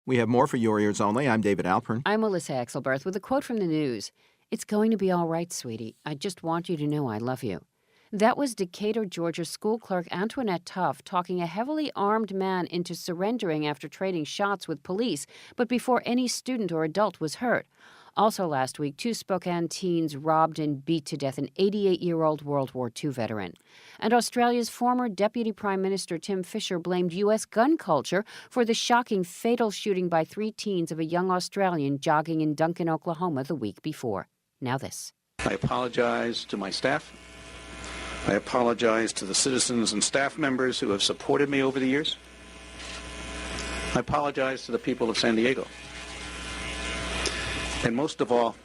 We have more for Your Ears Only. I'm David Alpern. I'm Melissa Exelberth with a quote from the news. "It's going to be all right, sweetie. I just want you to know I love you." That was Decatur, Georgia school clerk Antoinette Tuff talking a heavily armed man into surrendering after trading shots with police, but before any student or adult was hurt. Also last week, two Spokane teens robbed and beat to death an 88-year-old World War II veteran. And Australia's former Deputy Prime Minister Tim Fischer blamed U.S. gun culture for the shocking fatal shooting by three teens of a young Australian jogging in Duncan, Oklahoma the week before. Now this. I apologize to my staff. I apologize to the citizens and staff members who have supported me over the years. I apologize to the people of San Diego. And most of all,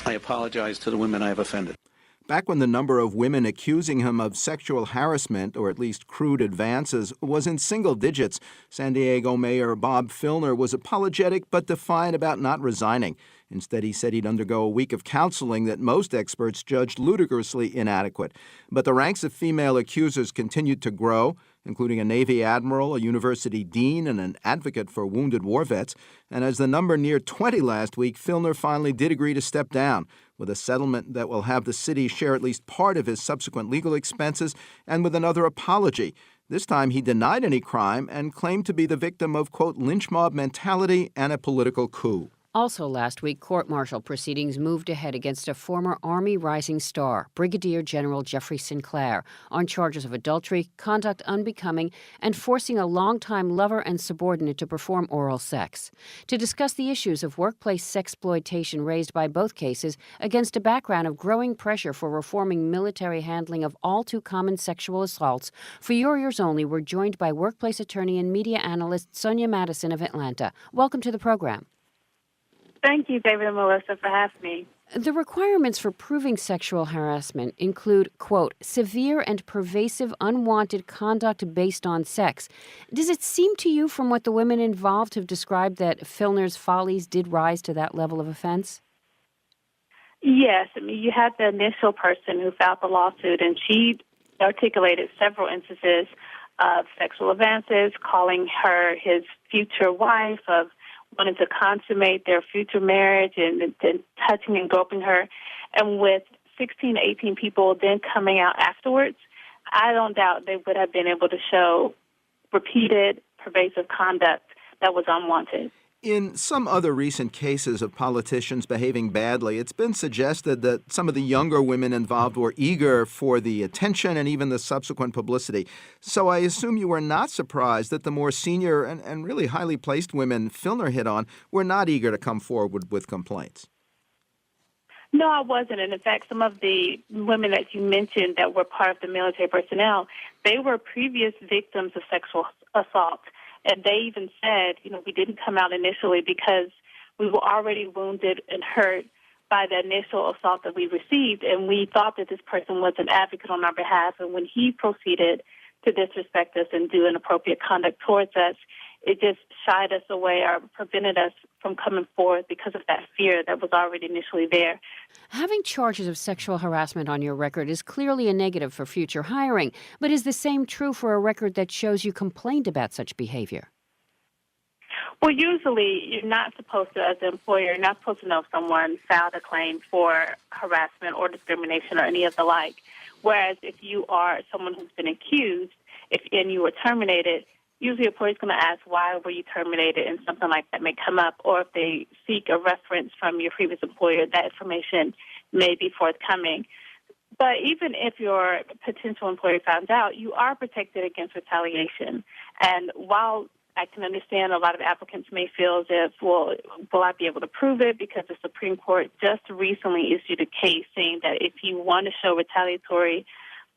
I apologize to the women I have offended. Back when the number of women accusing him of sexual harassment, or at least crude advances, was in single digits, San Diego Mayor Bob Filner was apologetic but defiant about not resigning. Instead, he said he'd undergo a week of counseling that most experts judged ludicrously inadequate. But the ranks of female accusers continued to grow, including a Navy admiral, a university dean, and an advocate for wounded war vets. And as the number neared 20 last week, Filner finally did agree to step down, with a settlement that will have the city share at least part of his subsequent legal expenses, and with another apology. This time he denied any crime and claimed to be the victim of, quote, lynch mob mentality and a political coup. Also last week, court-martial proceedings moved ahead against a former Army Rising Star, Brigadier General Jeffrey Sinclair, on charges of adultery, conduct unbecoming, and forcing a longtime lover and subordinate to perform oral sex. To discuss the issues of workplace sexploitation raised by both cases against a background of growing pressure for reforming military handling of all too common sexual assaults, for Your Ears Only, we're joined by workplace attorney and media analyst Sonya Madison of Atlanta. Welcome to the program. Thank you, David and Melissa, for having me. The requirements for proving sexual harassment include, quote, severe and pervasive unwanted conduct based on sex. Does it seem to you from what the women involved have described that Filner's follies did rise to that level of offense? Yes. I mean, you had the initial person who filed the lawsuit, and she articulated several instances of sexual advances, calling her his future wife, of wanted to consummate their future marriage and touching and groping her. And with 16 to 18 people then coming out afterwards, I don't doubt they would have been able to show repeated, pervasive conduct that was unwanted. In some other recent cases of politicians behaving badly, it's been suggested that some of the younger women involved were eager for the attention and even the subsequent publicity. So I assume you were not surprised that the more senior and really highly placed women Filner hit on were not eager to come forward with complaints. No, I wasn't. And in fact, some of the women that you mentioned that were part of the military personnel, they were previous victims of sexual assault. And they even said, we didn't come out initially because we were already wounded and hurt by the initial assault that we received, and we thought that this person was an advocate on our behalf. And when he proceeded to disrespect us and do inappropriate conduct towards us, it just shied us away or prevented us from coming forward because of that fear that was already initially there. Having charges of sexual harassment on your record is clearly a negative for future hiring, but is the same true for a record that shows you complained about such behavior? Well, usually you're not supposed to, as an employer, you're not supposed to know if someone filed a claim for harassment or discrimination or any of the like. Whereas if you are someone who's been accused and you were terminated, usually a employer is going to ask, why were you terminated, and something like that may come up. Or if they seek a reference from your previous employer, that information may be forthcoming. But even if your potential employer finds out, you are protected against retaliation. And while I can understand a lot of applicants may feel as if, well, will I be able to prove it? Because the Supreme Court just recently issued a case saying that if you want to show retaliatory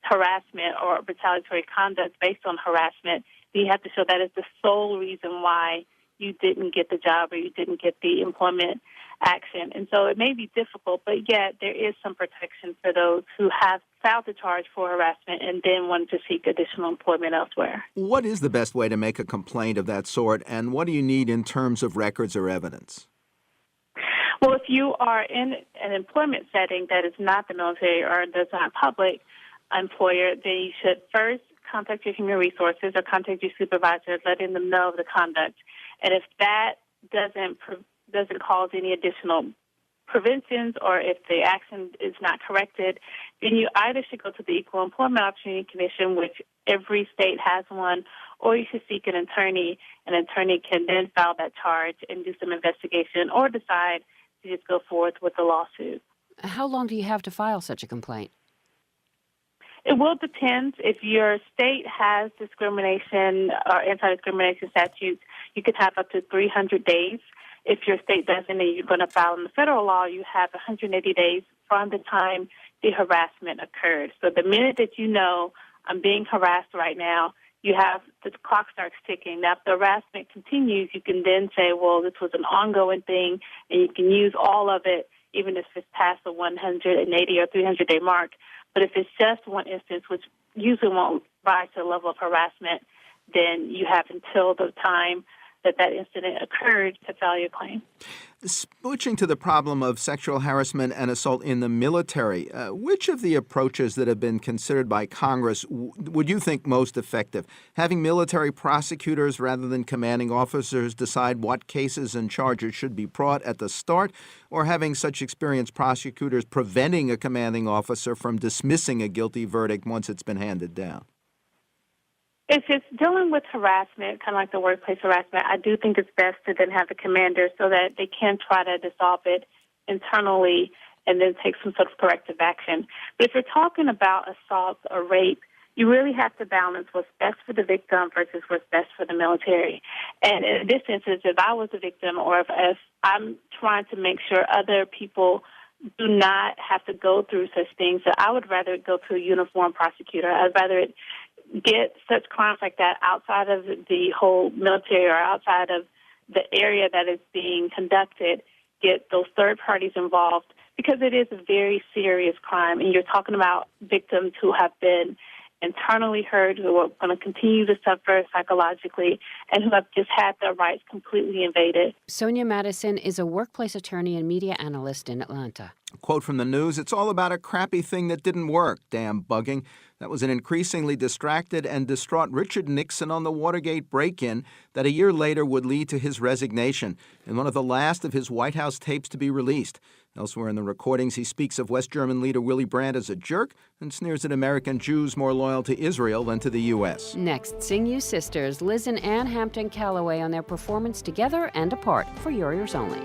harassment or retaliatory conduct based on harassment, you have to show that is the sole reason why you didn't get the job or you didn't get the employment action. And so it may be difficult, but yet there is some protection for those who have filed the charge for harassment and then want to seek additional employment elsewhere. What is the best way to make a complaint of that sort, and what do you need in terms of records or evidence? Well, if you are in an employment setting that is not the military or does not public employer, then you should first contact your human resources or contact your supervisor, letting them know of the conduct. And if that doesn't cause any additional preventions, or if the action is not corrected, then you either should go to the Equal Employment Opportunity Commission, which every state has one, or you should seek an attorney. An attorney can then file that charge and do some investigation, or decide to just go forth with the lawsuit. How long do you have to file such a complaint? It will depend. If your state has discrimination or anti-discrimination statutes, you could have up to 300 days. If your state doesn't and you're going to file in the federal law, you have 180 days from the time the harassment occurred. So the minute that you know, I'm being harassed right now, the clock starts ticking. Now, if the harassment continues, you can then say, well, this was an ongoing thing, and you can use all of it, even if it's past the 180 or 300-day mark. But if it's just one instance, which usually won't rise to the level of harassment, then you have until the time that incident occurred to file your claim. Switching to the problem of sexual harassment and assault in the military, which of the approaches that have been considered by Congress would you think most effective? Having military prosecutors rather than commanding officers decide what cases and charges should be brought at the start, or having such experienced prosecutors preventing a commanding officer from dismissing a guilty verdict once it's been handed down? If it's dealing with harassment, kind of like the workplace harassment, I do think it's best to then have the commander so that they can try to dissolve it internally and then take some sort of corrective action. But if you're talking about assault or rape, you really have to balance what's best for the victim versus what's best for the military. And in this instance, if I was a victim or if I'm trying to make sure other people do not have to go through such things, that I would rather go to a uniformed prosecutor. I'd rather it get such crimes like that outside of the whole military or outside of the area that is being conducted, get those third parties involved, because it is a very serious crime. And you're talking about victims who have been internally hurt, who are going to continue to suffer psychologically, and who have just had their rights completely invaded. Sonya Madison is a workplace attorney and media analyst in Atlanta. Quote from the news, "It's all about a crappy thing that didn't work. Damn bugging." That was an increasingly distracted and distraught Richard Nixon on the Watergate break-in that a year later would lead to his resignation in one of the last of his White House tapes to be released. Elsewhere in the recordings, he speaks of West German leader Willy Brandt as a jerk and sneers at American Jews more loyal to Israel than to the U.S. Next, sing you sisters Liz and Ann Hampton Calloway on their performance together and apart for Your Ears Only.